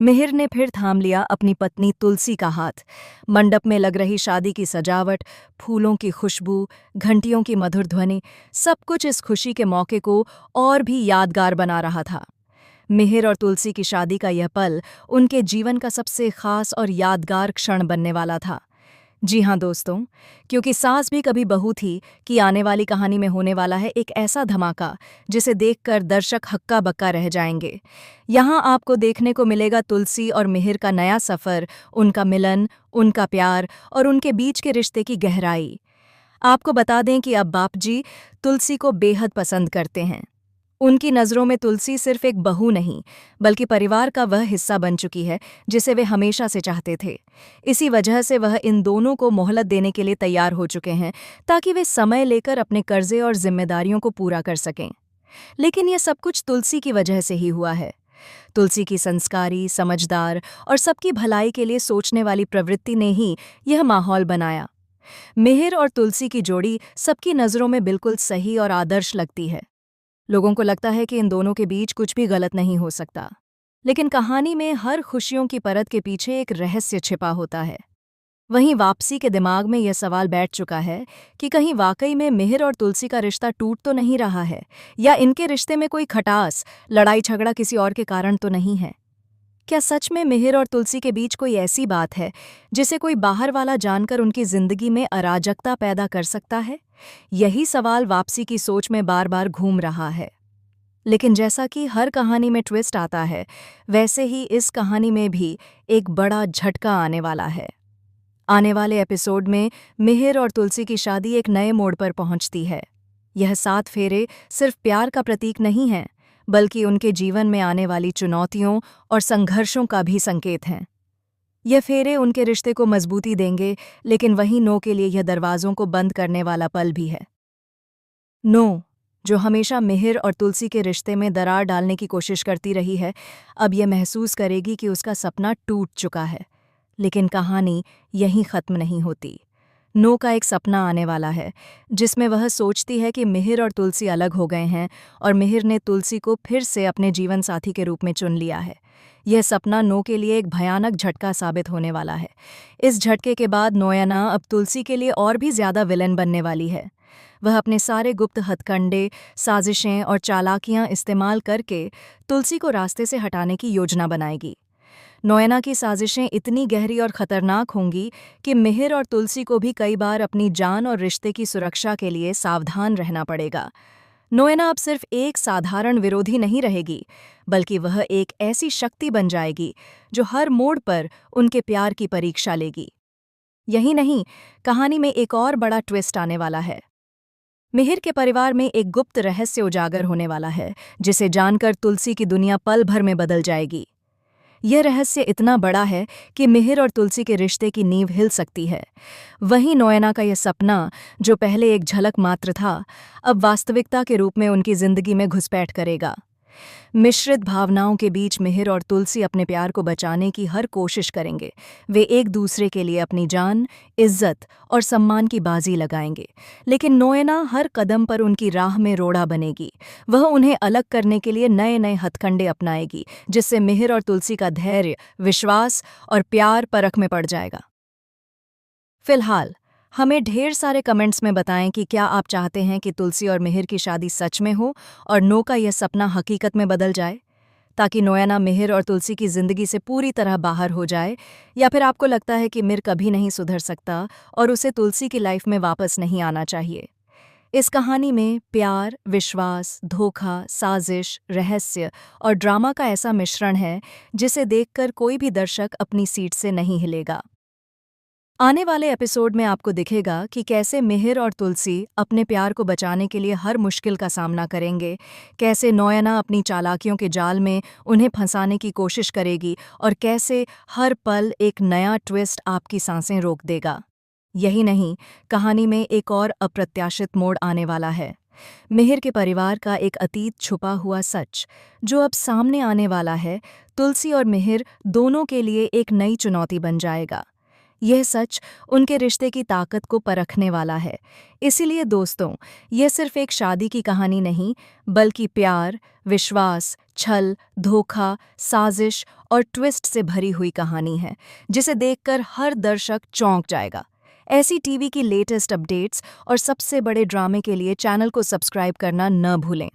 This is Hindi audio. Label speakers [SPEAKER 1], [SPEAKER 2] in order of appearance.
[SPEAKER 1] मिहिर ने फिर थाम लिया अपनी पत्नी तुलसी का हाथ। मंडप में लग रही शादी की सजावट, फूलों की खुशबू, घंटियों की मधुर ध्वनि, सब कुछ इस खुशी के मौके को और भी यादगार बना रहा था। मिहिर और तुलसी की शादी का यह पल उनके जीवन का सबसे खास और यादगार क्षण बनने वाला था। जी हाँ दोस्तों, क्योंकि सास भी कभी बहू थी कि आने वाली कहानी में होने वाला है एक ऐसा धमाका जिसे देखकर दर्शक हक्का बक्का रह जाएंगे। यहाँ आपको देखने को मिलेगा तुलसी और मिहिर का नया सफर, उनका मिलन, उनका प्यार और उनके बीच के रिश्ते की गहराई। आपको बता दें कि अब बाप जी तुलसी को बेहद पसंद करते हैं। उनकी नज़रों में तुलसी सिर्फ एक बहू नहीं, बल्कि परिवार का वह हिस्सा बन चुकी है जिसे वे हमेशा से चाहते थे। इसी वजह से वह इन दोनों को मोहलत देने के लिए तैयार हो चुके हैं, ताकि वे समय लेकर अपने कर्जे और जिम्मेदारियों को पूरा कर सकें। लेकिन यह सब कुछ तुलसी की वजह से ही हुआ है। तुलसी की संस्कारी, समझदार और सबकी भलाई के लिए सोचने वाली प्रवृत्ति ने ही यह माहौल बनाया। मिहिर और तुलसी की जोड़ी सबकी नज़रों में बिल्कुल सही और आदर्श लगती है। लोगों को लगता है कि इन दोनों के बीच कुछ भी गलत नहीं हो सकता। लेकिन कहानी में हर खुशियों की परत के पीछे एक रहस्य छिपा होता है। वहीं वापसी के दिमाग में यह सवाल बैठ चुका है कि कहीं वाकई में मिहिर और तुलसी का रिश्ता टूट तो नहीं रहा है, या इनके रिश्ते में कोई खटास, लड़ाई झगड़ा किसी और के कारण तो नहीं है। क्या सच में मिहिर और तुलसी के बीच कोई ऐसी बात है जिसे कोई बाहर वाला जानकर उनकी जिंदगी में अराजकता पैदा कर सकता है? यही सवाल वापसी की सोच में बार बार घूम रहा है। लेकिन जैसा कि हर कहानी में ट्विस्ट आता है, वैसे ही इस कहानी में भी एक बड़ा झटका आने वाला है। आने वाले एपिसोड में मिहिर और तुलसी की शादी एक नए मोड़ पर पहुंचती है। यह 7 फेरे सिर्फ प्यार का प्रतीक नहीं है, बल्कि उनके जीवन में आने वाली चुनौतियों और संघर्षों का भी संकेत हैं। यह फेरे उनके रिश्ते को मजबूती देंगे, लेकिन वहीं नो के लिए यह दरवाजों को बंद करने वाला पल भी है। नो, जो हमेशा मिहिर और तुलसी के रिश्ते में दरार डालने की कोशिश करती रही है, अब यह महसूस करेगी कि उसका सपना टूट चुका है। लेकिन कहानी यहीं खत्म नहीं होती। नो का एक सपना आने वाला है, जिसमें वह सोचती है कि मिहिर और तुलसी अलग हो गए हैं और मिहिर ने तुलसी को फिर से अपने जीवन साथी के रूप में चुन लिया है। यह सपना नो के लिए एक भयानक झटका साबित होने वाला है। इस झटके के बाद नोयना अब तुलसी के लिए और भी ज्यादा विलेन बनने वाली है। वह अपने सारे गुप्त हथकंडे, साजिशें और चालाकियां इस्तेमाल करके तुलसी को रास्ते से हटाने की योजना बनाएगी। नोयना की साजिशें इतनी गहरी और खतरनाक होंगी कि मिहिर और तुलसी को भी कई बार अपनी जान और रिश्ते की सुरक्षा के लिए सावधान रहना पड़ेगा। नोयना अब सिर्फ एक साधारण विरोधी नहीं रहेगी, बल्कि वह एक ऐसी शक्ति बन जाएगी जो हर मोड़ पर उनके प्यार की परीक्षा लेगी। यही नहीं, कहानी में एक और बड़ा ट्विस्ट आने वाला है। मिहिर के परिवार में एक गुप्त रहस्य उजागर होने वाला है, जिसे जानकर तुलसी की दुनिया पल भर में बदल जाएगी। यह रहस्य इतना बड़ा है कि मिहिर और तुलसी के रिश्ते की नींव हिल सकती है। वहीं नोयना का यह सपना, जो पहले एक झलक मात्र था, अब वास्तविकता के रूप में उनकी जिंदगी में घुसपैठ करेगा। मिश्रित भावनाओं के बीच मिहिर और तुलसी अपने प्यार को बचाने की हर कोशिश करेंगे। वे एक दूसरे के लिए अपनी जान, इज्जत और सम्मान की बाजी लगाएंगे। लेकिन नोयना हर कदम पर उनकी राह में रोड़ा बनेगी। वह उन्हें अलग करने के लिए नए नए हथकंडे अपनाएगी, जिससे मिहिर और तुलसी का धैर्य, विश्वास और प्यार परख में पड़ जाएगा। फिलहाल हमें ढेर सारे कमेंट्स में बताएं कि क्या आप चाहते हैं कि तुलसी और मिहिर की शादी सच में हो और नो का यह सपना हकीकत में बदल जाए, ताकि नोयना मिहिर और तुलसी की जिंदगी से पूरी तरह बाहर हो जाए, या फिर आपको लगता है कि मिहिर कभी नहीं सुधर सकता और उसे तुलसी की लाइफ में वापस नहीं आना चाहिए। इस कहानी में प्यार, विश्वास, धोखा, साजिश, रहस्य और ड्रामा का ऐसा मिश्रण है जिसे देखकर कोई भी दर्शक अपनी सीट से नहीं हिलेगा। आने वाले एपिसोड में आपको दिखेगा कि कैसे मिहिर और तुलसी अपने प्यार को बचाने के लिए हर मुश्किल का सामना करेंगे, कैसे नोयना अपनी चालाकियों के जाल में उन्हें फंसाने की कोशिश करेगी और कैसे हर पल एक नया ट्विस्ट आपकी सांसें रोक देगा। यही नहीं, कहानी में एक और अप्रत्याशित मोड़ आने वाला है। मिहिर के परिवार का एक अतीत छुपा हुआ सच, जो अब सामने आने वाला है, तुलसी और मिहिर दोनों के लिए एक नई चुनौती बन जाएगा। यह सच उनके रिश्ते की ताकत को परखने वाला है। इसीलिए दोस्तों, यह सिर्फ एक शादी की कहानी नहीं, बल्कि प्यार, विश्वास, छल, धोखा, साजिश और ट्विस्ट से भरी हुई कहानी है, जिसे देखकर हर दर्शक चौंक जाएगा। ऐसी टीवी की लेटेस्ट अपडेट्स और सबसे बड़े ड्रामे के लिए चैनल को सब्सक्राइब करना न भूलें।